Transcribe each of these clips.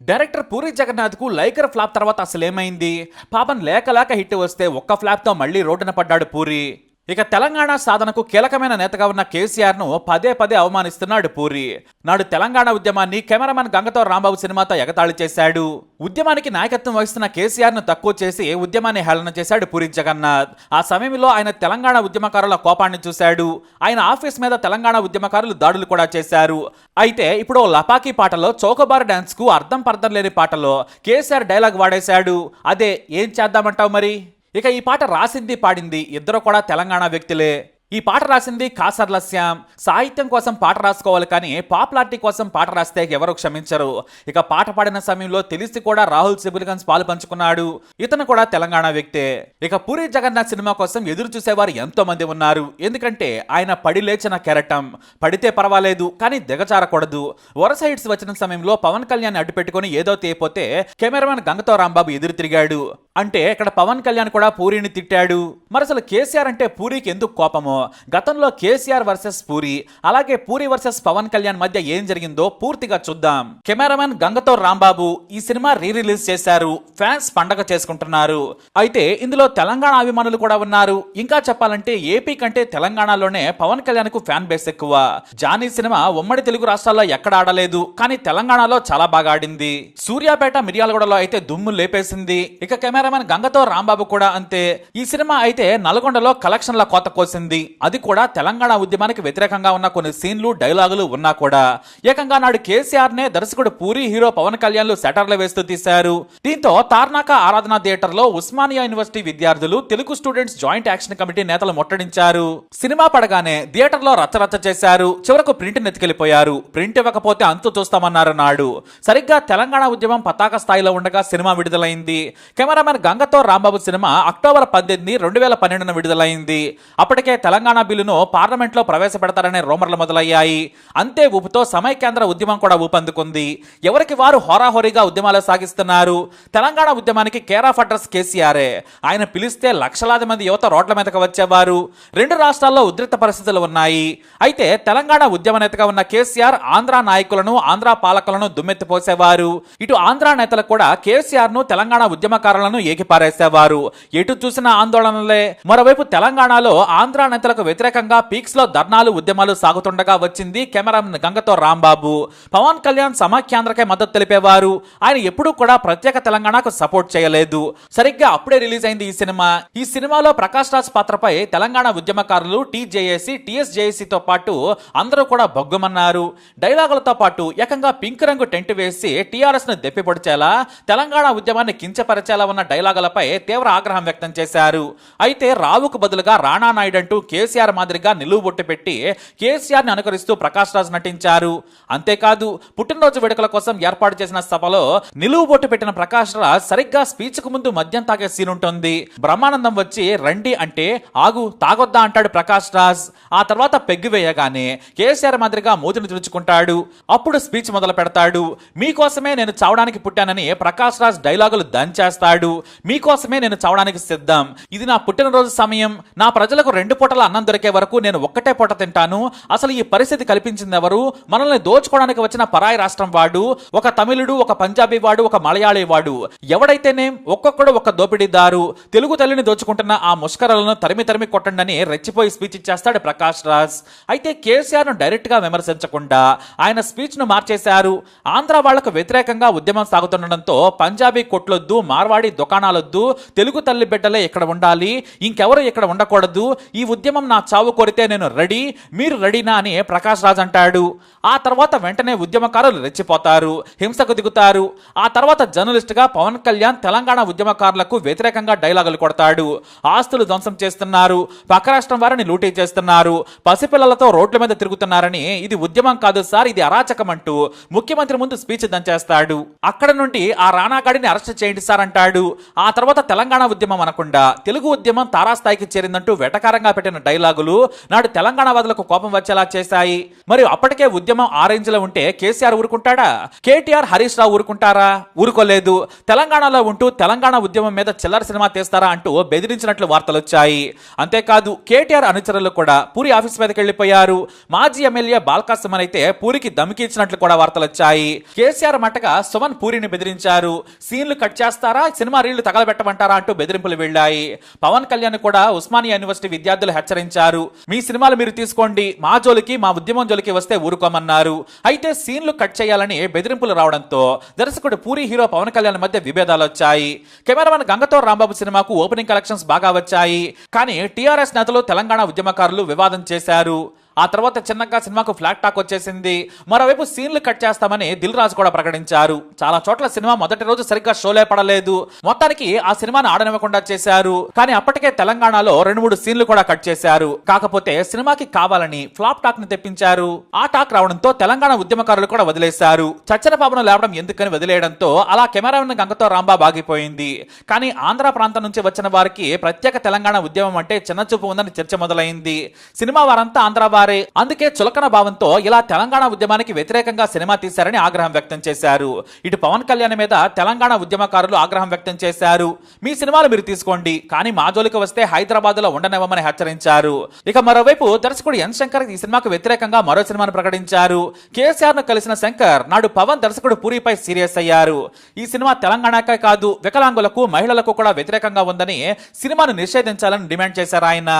Director puri Jagannadh కు liker flop తర్వాత అసలేమైంది? పాపం లేక హిట్ వస్తే ఒక్క ఫ్లాప్ తో మళ్ళీ రోడ్డున పడ్డాడు పూరి. ఇక తెలంగాణ సాధనకు కీలకమైన నేతగా ఉన్న కేసీఆర్ ను పదే అవమానిస్తున్నాడు పూరి. నాడు తెలంగాణ ఉద్యమాన్ని కెమెరామెన్ గంగతో రాంబాబు సినిమాతో ఎగతాళి చేశాడు. ఉద్యమానికి నాయకత్వం వహిస్తున్న కేసీఆర్ ను తక్కువ చేసి ఉద్యమాన్ని హేళన చేశాడు పూరి జగన్నాథ్. ఆ సమయంలో ఆయన తెలంగాణ ఉద్యమకారుల కోపాన్ని చూశాడు. ఆయన ఆఫీస్ మీద తెలంగాణ ఉద్యమకారులు దాడులు కూడా చేశారు. అయితే ఇప్పుడు లపాకీ పాటలో చౌకబార్ డాన్స్ కు అర్థం పర్థం లేని పాటలో కేసీఆర్ డైలాగ్ వాడేశాడు. అదే ఏం చేద్దామంటావు మరి? ఇక ఈ పాట రాసింది పాడింది ఇద్దరు కూడా తెలంగాణ వ్యక్తులే. ఈ పాట రాసింది కాసర్ల శ్యామ్. సాహిత్యం కోసం పాట రాసుకోవాలి కానీ పాపులారిటీ కోసం పాట రాస్తే ఎవరు క్షమించరు. ఇక పాట పాడిన సమయంలో తెలిసి కూడా రాహుల్ సిబుల్గన్స్ పాలు పంచుకున్నాడు. ఇతను కూడా తెలంగాణ వ్యక్తే. ఇక పూరి జగన్నాథ్ సినిమా కోసం ఎదురు చూసేవారు ఎంతో మంది ఉన్నారు. ఎందుకంటే ఆయన పడి లేచిన కెరటం. పడితే పర్వాలేదు కానీ దిగజారకూడదు. వరుస హిట్స్ వచ్చిన సమయంలో పవన్ కళ్యాణ్ అడ్డు పెట్టుకుని ఏదో తేపోతే కెమెరామెన్ గంగతో రాంబాబు ఎదురు తిరిగాడు. అంటే ఇక్కడ పవన్ కళ్యాణ్ కూడా పూరిని తిట్టాడు. మరి అసలు కేసీఆర్ అంటే పూరికి ఎందుకు కోపమో, గతంలో కేసీఆర్ వర్సెస్ పూరి, అలాగే పూరి వర్సెస్ పవన్ కళ్యాణ్ మధ్య ఏం జరిగిందో పూర్తిగా చూద్దాం. కెమెరామెన్ గంగతో రాంబాబు ఈ సినిమా రిలీజ్ చేశారు. ఫ్యాన్స్ పండగ చేసుకుంటున్నారు. అయితే ఇందులో తెలంగాణ అభిమానులు కూడా ఉన్నారు. ఇంకా చెప్పాలంటే ఏపీ కంటే తెలంగాణలోనే పవన్ కళ్యాణ్ కు ఫ్యాన్ బేస్ ఎక్కువ. జానీ సినిమా ఉమ్మడి తెలుగు రాష్ట్రాల్లో ఎక్కడ ఆడలేదు కానీ తెలంగాణలో చాలా బాగా ఆడింది. సూర్యాపేట మిర్యాలగూడలో అయితే దుమ్ము లేపేసింది. ఇక కెమెరామెన్ గంగతో రాంబాబు కూడా అంతే. ఈ సినిమా అయితే నల్గొండలో కలెక్షన్ల కోత కోసింది. అది కూడా తెలంగాణ ఉద్యమానికి వ్యతిరేకంగా ఉన్న కొన్ని సీన్లు డైలాగులు ఉన్నా కూడా. ఏకంగా నాడు కేసీఆర్ నే దర్శకుడు పూరి, హీరో పవన్ కళ్యాణ్ సెటర్లు వేస్తూ తీశారు. దీంతో తార్నాక ఆరాధన థియేటర్ లో ఉస్మానియా యూనివర్సిటీ విద్యార్థులు, Telugu students joint action committee నేతలు ముట్టడించారు. సినిమా పడగానే థియేటర్ లో రచ్చరచ్చ చేశారు. చివరకు ప్రింట్ నెత్తికెళ్లిపోయారు. ప్రింట్ ఇవ్వకపోతే అంతు చూస్తామన్నారు నాడు. సరిగ్గా తెలంగాణ ఉద్యమం పతాక స్థాయిలో ఉండగా సినిమా విడుదలైంది. కెమెరామెన్ గంగతో రాంబాబు సినిమా అక్టోబర్ 18, 2012 విడుదలైంది. అప్పటికే తెలంగాణ బిల్లును పార్లమెంట్ లో ప్రవేశపెడతారనే రూమర్లు మొదలయ్యాయి. అంతే ఊపుతో సమైక్యాంధ్ర ఉద్యమం కూడా ఊపందుకుంది. ఎవరికి వారు హోరాహోరీగా ఉద్యమాలు సాగిస్తున్నారు. తెలంగాణ ఉద్యమానికి కేర్ ఆఫ్ అడ్రస్ కేసీఆరే. ఆయన పిలిస్తే లక్షలాది మంది యువత రోడ్ల మీదకి వచ్చేవారు. రెండు రాష్ట్రాల్లో ఉద్రిక్త పరిస్థితులు ఉన్నాయి. అయితే తెలంగాణ ఉద్యమ నేతగా ఉన్న కేసీఆర్ ఆంధ్ర నాయకులను, ఆంధ్ర పాలకులను దుమ్మెత్తిపోసేవారు. ఇటు ఆంధ్ర నేతలు కూడా కేసీఆర్ ను, తెలంగాణ ఉద్యమకారులను ఏకిపారేసేవారు. ఎటు చూసిన ఆందోళనలే. మరోవైపు తెలంగాణలో ఆంధ్ర నేతలకు వ్యతిరేకంగా పీక్స్ లో ధర్నాలు, ఉద్యమాలు సాగుతుండగా వచ్చింది కెమెరామెన్ గంగతో రాంబాబు. పవన్ కళ్యాణ్ సమాఖ్యాంధ్రకే మద్దతు తెలిపేవారు. ఆయన ఎప్పుడూ కూడా ప్రత్యేక తెలంగాణకు సపోర్ట్ చేయలేదు. సరిగ్గా అప్పుడే రిలీజ్ అయింది ఈ సినిమా. ఈ సినిమాలో ప్రకాష్ రాజ్ పాత్రపై తెలంగాణ ఉద్యమకారులు, టీజేఏసీ, టీఎస్జేఏసీతో పాటు అందరూ కూడా బొగ్గుమన్నారు. డైలాగులతో పాటు ఏకంగా పింక్ రంగు టెంట్ వేసి టీఆర్ఎస్ ను దెప్పిపొడిచేలా, తెలంగాణ ఉద్యమాన్ని కించపరిచేలా ఉన్న డైలాగులపై తీవ్ర ఆగ్రహం వ్యక్తం చేశారు. అయితే రావుకు బదులుగా రాణా నాయుడు అంటూ కేసీఆర్ మాదిరిగా నిలువు బొట్టు పెట్టి కేసీఆర్ ని అనుకరిస్తూ ప్రకాష్ రాజ్ నటించారు. అంతేకాదు పుట్టినరోజు వేడుకల కోసం ఏర్పాటు చేసిన సభలో నిలువు బొట్టు పెట్టిన ప్రకాష్ రాజ్ సరిగ్గా స్పీచ్ కు ముందు మద్యం తాగే సీన్ ఉంటుంది. బ్రహ్మానందం వచ్చి రండి అంటే ఆగు, తాగొద్దా అంటాడు ప్రకాష్ రాజ్. ఆ తర్వాత పెగ్గు వేయగానే కేసీఆర్ మాదిరిగా మూతిని తుడుచుకుంటాడు. అప్పుడు స్పీచ్ మొదలు పెడతాడు. మీకోసమే నేను చావడానికి పుట్టానని ప్రకాష్ రాజ్ డైలాగులు దంచేస్తాడు. మీకోసమే నేను చావడానికి సిద్ధం. ఇది నా పుట్టినరోజు సమయం. నా ప్రజలకు 2 పూటల అన్నం దొరికే వరకు నేను ఒక్కటే పూట తింటాను. అసలు ఈ పరిస్థితి కల్పించింది ఎవరు? మనల్ని దోచుకోవడానికి వచ్చిన పరాయి రాష్ట్రం వాడు, ఒక తమిళుడు, ఒక పంజాబీ వాడు, ఒక మలయాళీ వాడు. ఎవడైతేనేం ఒక్కొక్కడు ఒక దోపిడీదారు. తెలుగు తల్లిని దోచుకుంటున్న ఆ ముష్కరలను తరిమి కొట్టండి రెచ్చిపోయి స్పీచ్ ఇచ్చేస్తాడు ప్రకాష్ రాజ్. అయితే కేసీఆర్ ను డైరెక్ట్ గా విమర్శించకుండా ఆయన స్పీచ్ ను మార్చేశారు. ఆంధ్ర వాళ్లకు వ్యతిరేకంగా ఉద్యమం సాగుతుండటంతో పంజాబీ కొట్లొద్దు, మార్వాడి దుకాణాలొద్దు, తెలుగు తల్లి బిడ్డలే ఇక్కడ ఉండాలి, ఇంకెవరు ఇక్కడ ఉండకూడదు. ఈ ఉద్యమం నా చావు కోరితే నేను రెడీ, మీరు రెడీనా అని ప్రకాష్ రాజ్ అంటాడు. ఆ తర్వాత వెంటనే ఉద్యమకారులు రెచ్చిపోతారు, హింసకు దిగుతారు. ఆ తర్వాత జర్నలిస్ట్ గా పవన్ కళ్యాణ్ తెలంగాణ ఉద్యమకారులకు వ్యతిరేకంగా డైలాగులు కొడతాడు. ఆస్తులు ధ్వంసం చేస్తున్నారు, పక్క రాష్ట్రం వారిని లూటీ చేస్తున్నారు, పసిపిల్లలతో రోడ్ల మీద తిరుగుతున్నారని, ఇది ఉద్యమం కాదు సార్, ఇది అరాచకం అంటూ ముఖ్యమంత్రి ముందు స్పీచ్ దంచేస్తాడు. అక్కడ నుండి ఆ రానాగాడిని అరెస్ట్ చేయండి సార్ అంటాడు. ఆ తర్వాత తెలంగాణ ఉద్యమం అనకుండా తెలుగు ఉద్యమం తారాస్థాయికి చేరిందంటూ వెటకారంగా పెట్టిన డైలాగులు నాడు తెలంగాణ వాదులకు కోపం వచ్చేలా చేశాయి. మరి అప్పటికే ఉద్యమం ఆ రేంజ్ లో ఉంటే కేసీఆర్ ఊరుకుంటాడా? కేటీఆర్, హరీష్ రావు ఊరుకుంటారా? ఊరుకోలేదు. తెలంగాణలో ఉంటూ తెలంగాణ ఉద్యమం మీద చిల్లర సినిమా తీస్తారా అంటూ బెదిరించినట్లు వార్తలు వచ్చాయి. అంతేకాదు కేటీఆర్ అనుచరులు కూడా పూరి ఆఫీస్ మీదకి వెళ్లిపోయారు. మాజీ ఎమ్మెల్యే బాల్కా సుమన్ అయితే పూరికి దమ్కి ఇచ్చినట్లు కూడా వార్తలు వచ్చాయి. కేసీఆర్ మట్టగా సుమన్ పూరిని బెదిరించారు. సీన్లు కట్ చేస్తారా, సినిమా రీళ్లు తగలబెట్టమంటారా అంటూ బెదిరింపులు వెళ్ళాయి. పవన్ కళ్యాణ్ కూడా ఉస్మానియా యూనివర్సిటీ విద్యార్థులు హెచ్చరించారు. మీ సినిమాలు మీరు తీసుకోండి, మా జోలికి, మా ఉద్యమం జోలికి వస్తే ఊరుకోమన్నారు. అయితే సీన్లు కట్ చేయాలని బెదిరింపులు రావడంతో దర్శకుడు పూరి, హీరో పవన్ కళ్యాణ్ మధ్య విభేదాలు వచ్చాయి. కెమెరామన్ గంగతో రాంబాబు సినిమాకు ఓపెనింగ్ కలెక్షన్స్ బాగా వచ్చాయి. కానీ టీఆర్ఎస్ నేతలు, తెలంగాణ ఉద్యమకారులు వివాదం చేశారు. ఆ తర్వాత చిన్నగా సినిమాకు ఫ్లాట్ టాక్ వచ్చేసింది. మరోవైపు సీన్లు కట్ చేస్తామని దిల్ రాజు కూడా ప్రకటించారు. చాలా చోట్ల సినిమా మొదటి రోజు సరిగ్గా షోలే పడలేదు. మొత్తానికి ఆ సినిమాను ఆడనివ్వకుండా చేశారు. కానీ అప్పటికే తెలంగాణలో 2-3 సీన్లు కూడా కట్ చేశారు. కాకపోతే సినిమాకి కావాలని ఫ్లాప్ టాక్ ని తెప్పించారు. ఆ టాక్ రావడంతో తెలంగాణ ఉద్యమకారులు కూడా వదిలేశారు. చచ్చన పాపను లేవడం ఎందుకని వదిలేయడంతో అలా కెమెరామెన్ గంగతో రాంబాబు ఆగిపోయింది. కానీ ఆంధ్ర ప్రాంతం నుంచి వచ్చిన వారికి ప్రత్యేక తెలంగాణ ఉద్యమం అంటే చిన్నచూపు ఉందని చర్చ మొదలైంది. సినిమా వారంతా ఆంధ్ర వారే, అందుకే చులకన భావంతో ఇలా తెలంగాణ ఉద్యమానికి వ్యతిరేకంగా సినిమా తీశారని ఆగ్రహం వ్యక్తం చేశారు. ఇటు పవన్ కళ్యాణ్ మీద తెలంగాణ ఉద్యమకారులు ఆగ్రహం వ్యక్తం చేశారు. మీ సినిమాలు మీరు తీసుకోండి, కానీ మా జోలికి వస్తే హైదరాబాద్ లో ఉండనివ్వమని హెచ్చరించారు. ఇక మరోవైపు దర్శకుడు ఎన్ శంకర్ ఈ సినిమాకు వ్యతిరేకంగా మరో సినిమాను ప్రకటించారు. కేసీఆర్ ను కలిసిన శంకర్ నాడు పవన్ దర్శకుడు పూరిపై సీరియస్ అయ్యారు. ఈ సినిమా తెలంగాణకే కాదు, వికలాంగులకు, మహిళలకు కూడా వ్యతిరేకంగా ఉందని సినిమాను నిషేధించాలని డిమాండ్ చేశారు ఆయన.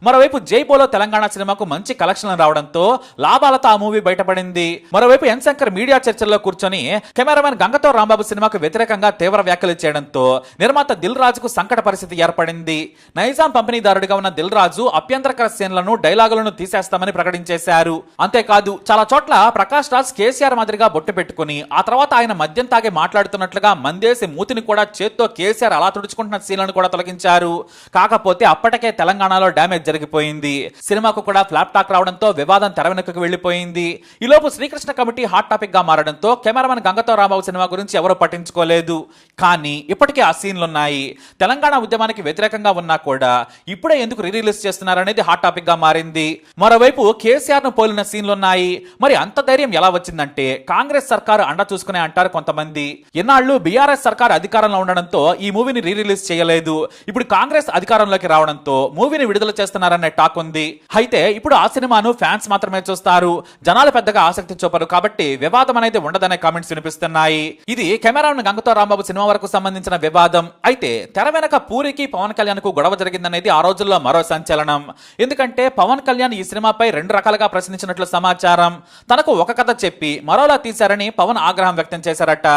మరోవైపు జై బోలో తెలంగాణ సినిమాకు మంచి కలెక్షన్ రావడంతో లాభాలతో ఆ మూవీ బయటపడింది. మరోవైపు ఎన్ శంకర్ మీడియా చర్చల్లో కూర్చొని కెమెరామెన్ గంగతో రాంబాబు సినిమాకు వ్యతిరేకంగా తీవ్ర వ్యాఖ్యలు చేయడంతో నిర్మాత దిల్ రాజుకు సంకట పరిస్థితి ఏర్పడింది. నైజాం పంపిణీదారుడిగా ఉన్న దిల్ రాజు అభ్యంతరకర సీన్లను, డైలాగులను తీసేస్తామని ప్రకటించేశారు. అంతేకాదు చాలా చోట్ల ప్రకాష్ రాజ్ కేసీఆర్ మాదిరిగా బొట్టు పెట్టుకుని ఆ తర్వాత ఆయన మద్యం తాగి మాట్లాడుతున్నట్లుగా మందేసి మూతిని కూడా చేత్తో కేసీఆర్ అలా తుడుచుకుంటున్న సీన్లను కూడా తొలగించారు. కాకపోతే అప్పటికే తెలంగాణలో డ్యామేజ్ జరిగిపోయింది. సినిమాకు కూడా ఫ్లాప్ టాక్ రావడంతో వివాదం తెర వెనుకకు వెళ్లిపోయింది. ఈలోపు శ్రీకృష్ణ కమిటీ హాట్ టాపిక్ గా మారడంతో కెమెరామెన్ గంగతో రాంబాబు సినిమా గురించి ఎవరూ పట్టించుకోలేదు. కానీ ఇప్పటికే ఆ సీన్లున్నాయి. తెలంగాణ ఉద్యమానికి వ్యతిరేకంగా ఉన్నా కూడా ఇప్పుడే ఎందుకు రిలీజ్ చేస్తున్నారనేది హాట్ టాపిక్ గా మారింది. మరోవైపు కేసీఆర్ ను పోలిన సీన్లున్నాయి. మరి అంత ధైర్యం ఎలా వచ్చిందంటే కాంగ్రెస్ సర్కారు అండ చూసుకునే అంటారు కొంతమంది. ఎన్నాళ్ళు బీఆర్ఎస్ సర్కారు అధికారంలో ఉండడంతో ఈ మూవీని రిలీజ్ చేయలేదు. ఇప్పుడు కాంగ్రెస్ అధికారంలోకి రావడంతో మూవీని విడుదల చేస్తున్నారనే టాక్ ఉంది. అయితే ఇప్పుడు ఆ సినిమాను ఫ్యాన్స్ మాత్రమే చూస్తారు, జనాలు పెద్దగా ఆసక్తి చూపరు. కాబట్టి వివాదం అనేది ఉండదనే కామెంట్స్ వినిపిస్తున్నాయి. ఇది కెమెరామెన్ గంగతో రాంబాబు సినిమా వరకు సంబంధించిన వివాదం. అయితే తెర వెనక పూరికి, పవన్ కళ్యాణ్ కు గొడవ జరిగిందనేది ఆ రోజుల్లో మరో సంచలనం. ఎందుకంటే పవన్ కళ్యాణ్ ఈ సినిమాపై 2 రకాలుగా ప్రశ్నించినట్లు సమాచారం. తనకు ఒక కథ చెప్పి మరోలా తీశారని పవన్ ఆగ్రహం వ్యక్తం చేశారట.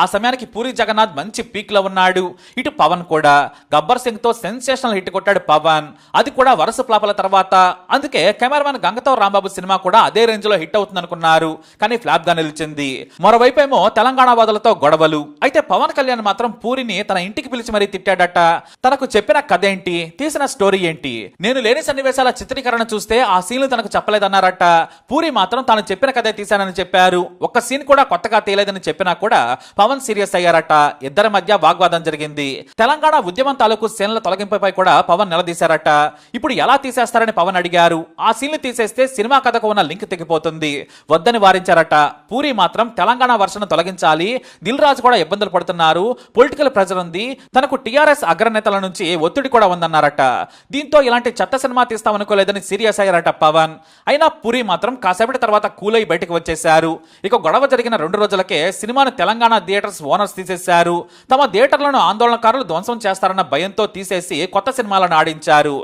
ఆ సమయానికి పూరి జగన్నాథ్ మంచి పీక్ లో ఉన్నాడు. ఇటు పవన్ కూడా గబ్బర్ సింగ్ తో సెన్సేషనల్ హిట్ కొట్టాడు పవన్, అది కూడా వరుస ఫ్లాపుల తర్వాత. అందుకే కెమెరామెన్ గంగతో రాంబాబు సినిమా కూడా అదే రేంజ్ లో హిట్ అవుతుంది అనుకున్నారు, కానీ ఫ్లాప్ గా నిలిచింది. మరోవైపు ఏమో తెలంగాణ వాదులతో గొడవలు. అయితే పవన్ కళ్యాణ్ మాత్రం పూరిని తన ఇంటికి పిలిచి మరీ తిట్టాడట. తనకు చెప్పిన కథ ఏంటి, తీసిన స్టోరీ ఏంటి, నేను లేని సన్నివేశాల చిత్రీకరణ చూస్తే ఆ సీన్లు తనకు చెప్పలేదన్నారట. పూరి మాత్రం తాను చెప్పిన కథే తీశానని చెప్పారు. ఒక్క సీన్ కూడా కొత్తగా తీయలేదని చెప్పినా కూడా పవన్ సీరియస్ అయ్యారట. ఇద్దరి మధ్య వాగ్వాదం జరిగింది. తెలంగాణ ఉద్యమం తాలూకు సీన్ల తొలగింపుపై కూడా పవన్ నిలదీశారట. ఇప్పుడు ఎలా తీసేస్తారని పవన్ అడిగారు. ఆ సీన్లు తీసేస్తే సినిమా కథకు ఉన్న లింక్ తెగిపోతుంది, వద్దని వారించారట. పూరి మాత్రం తెలంగాణ వర్షన్ తొలగించాలి, దిల్ రాజు కూడా ఇబ్బందులు పడుతున్నారు, పొలిటికల్ ప్రెజర్ ఉంది, తనకు టీఆర్ఎస్ అగ్రనేతల నుంచి ఒత్తిడి కూడా ఉందన్నారట. దీంతో ఇలాంటి చెత్త సినిమా తీస్తామనుకోలేదని సీరియస్ అయ్యారట పవన్. అయినా పూరి మాత్రం కాసేపటి తర్వాత కూల్ అయి బయటకు వచ్చేశారు. ఇక గొడవ జరిగిన 2 రోజులకే సినిమాను తెలంగాణ థియేటర్స్ ఓనర్స్ తీసేశారు. తమ థియేటర్లను ఆందోళనకారులు ధ్వంసం చేస్తారన్న భయంతో తీసేసి కొత్త సినిమాలను ఆడించారు.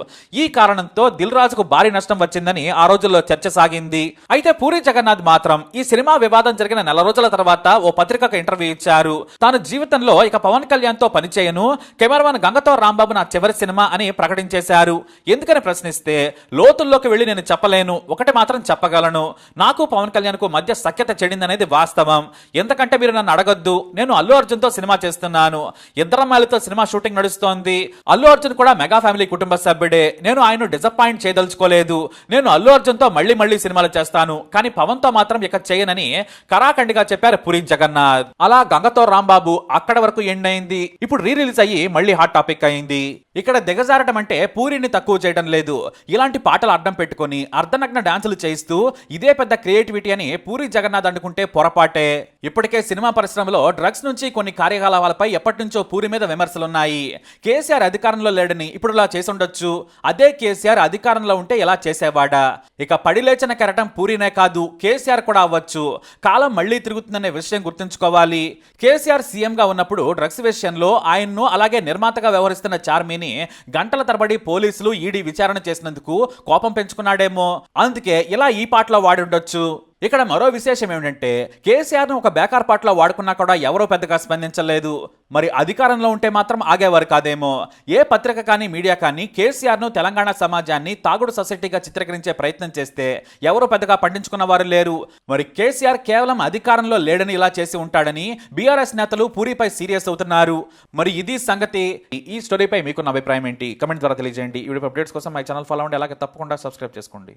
ఈ కారణంతో దిల్ రాజుకు భారీ నష్టం వచ్చిందని ఆ రోజుల్లో చర్చ సాగింది. అయితే పూరి జగన్నాథ్ మాత్రం ఈ సినిమా వివాదం జరిగిన 4 రోజుల తర్వాత ఓ పత్రికకు ఇంటర్వ్యూ ఇచ్చారు. తాను జీవితంలో ఇక పవన్ కళ్యాణ్ తో పనిచేయను, కెమెరామెన్ గంగతో రాంబాబు నా చివరి సినిమా అని ప్రకటించేశారు. ఎందుకని ప్రశ్నిస్తే లోతుల్లోకి వెళ్లి నేను చెప్పలేను, ఒకటి మాత్రం చెప్పగలను, నాకు పవన్ కళ్యాణ్ కు మధ్య సఖ్యత చెడిందనేది వాస్తవం. ఎందుకంటే మీరు నన్ను అడగొద్దు, నేను అల్లు అర్జున్ తో సినిమా చేస్తున్నాను, ఇద్దరమ్మాయిలతో సినిమా షూటింగ్ నడుస్తోంది. అల్లు అర్జున్ కూడా మెగా ఫ్యామిలీ కుటుంబ సభ్యుడే, నేను ఆయన డిసప్పాయింట్ చేయదలుచుకోలేదు. నేను అల్లు అర్జున్ తో మళ్ళీ సినిమాలు చేస్తాను, కానీ పవన్ తో మాత్రం ఇక చేయనని కరాఖండిగా చెప్పారు పూరి జగన్నాథ్. అలా గంగతో రాంబాబు అక్కడ వరకు ఎండ్ అయింది. ఇప్పుడు రీ రిలీజ్ అయ్యి మళ్ళీ హాట్ టాపిక్ అయింది. ఇక్కడ దిగజారటం అంటే పూరిని తక్కువ చేయడం లేదు, ఇలాంటి పాటలు అడ్డం పెట్టుకొని అర్ధనగ్న డాన్సులు చేయిస్తూ ఇదే పెద్ద క్రియేటివిటీ అని పూరి జగన్నాథ్ అనుకుంటే పొరపాటే. ఇప్పటికే సినిమా పరిశ్రమలో డ్రగ్స్ నుంచి కొన్ని కార్యకలాపాలపై ఎప్పటి నుంచో పూరి మీద విమర్శలున్నాయి. కేసీఆర్ అధికారంలో లేడని ఇప్పుడు ఇలా చేసి ఉండొచ్చు, అదే కేసీఆర్ అధికారంలో ఉంటే ఎలా చేసేవాడా? ఇక పడి లేచిన కెరటం పూరినే కాదు, కేసీఆర్ కూడా అవ్వచ్చు. కాలం మళ్లీ తిరుగుతుందనే విషయం గుర్తుంచుకోవాలి. కేసీఆర్ సీఎం గా ఉన్నప్పుడు డ్రగ్స్ విషయంలో ఆయన్ను అలాగే నిర్మాతగా వ్యవహరిస్తున్న చార్మిని గంటల తరబడి పోలీసులు ఈడీ విచారణ చేసినందుకు కోపం పెంచుకున్నాడేమో, అందుకే ఇలా ఈ పాటలో వాడి ఉండొచ్చు. ఇక్కడ మరో విశేషం ఏమిటంటే కేసీఆర్ను ఒక బేకార్ పాటలో వాడుకున్నా కూడా ఎవరో పెద్దగా స్పందించలేదు. మరి అధికారంలో ఉంటే మాత్రం ఆగేవారు కాదేమో. ఏ పత్రిక కానీ మీడియా కానీ కేసీఆర్ను తెలంగాణ సమాజాన్ని తాగుడు సొసైటీగా చిత్రీకరించే ప్రయత్నం చేస్తే ఎవరో పెద్దగా పండించుకున్న వారు లేరు. మరి కేసీఆర్ కేవలం అధికారంలో లేడని ఇలా చేసి ఉంటాడని బీఆర్ఎస్ నేతలు పూరిపై సీరియస్ అవుతున్నారు. మరి ఇది సంగతి. ఈ స్టోరీపై మీకున్న అభిప్రాయం ఏంటి? కమెంట్ ద్వారా తెలియజేయండి. ఈ వీడియో అప్డేట్స్ కోసం మై ఛానల్ ఫాలో అవ్వండి, అలాగే తప్పకుండా సబ్స్క్రైబ్ చేసుకోండి.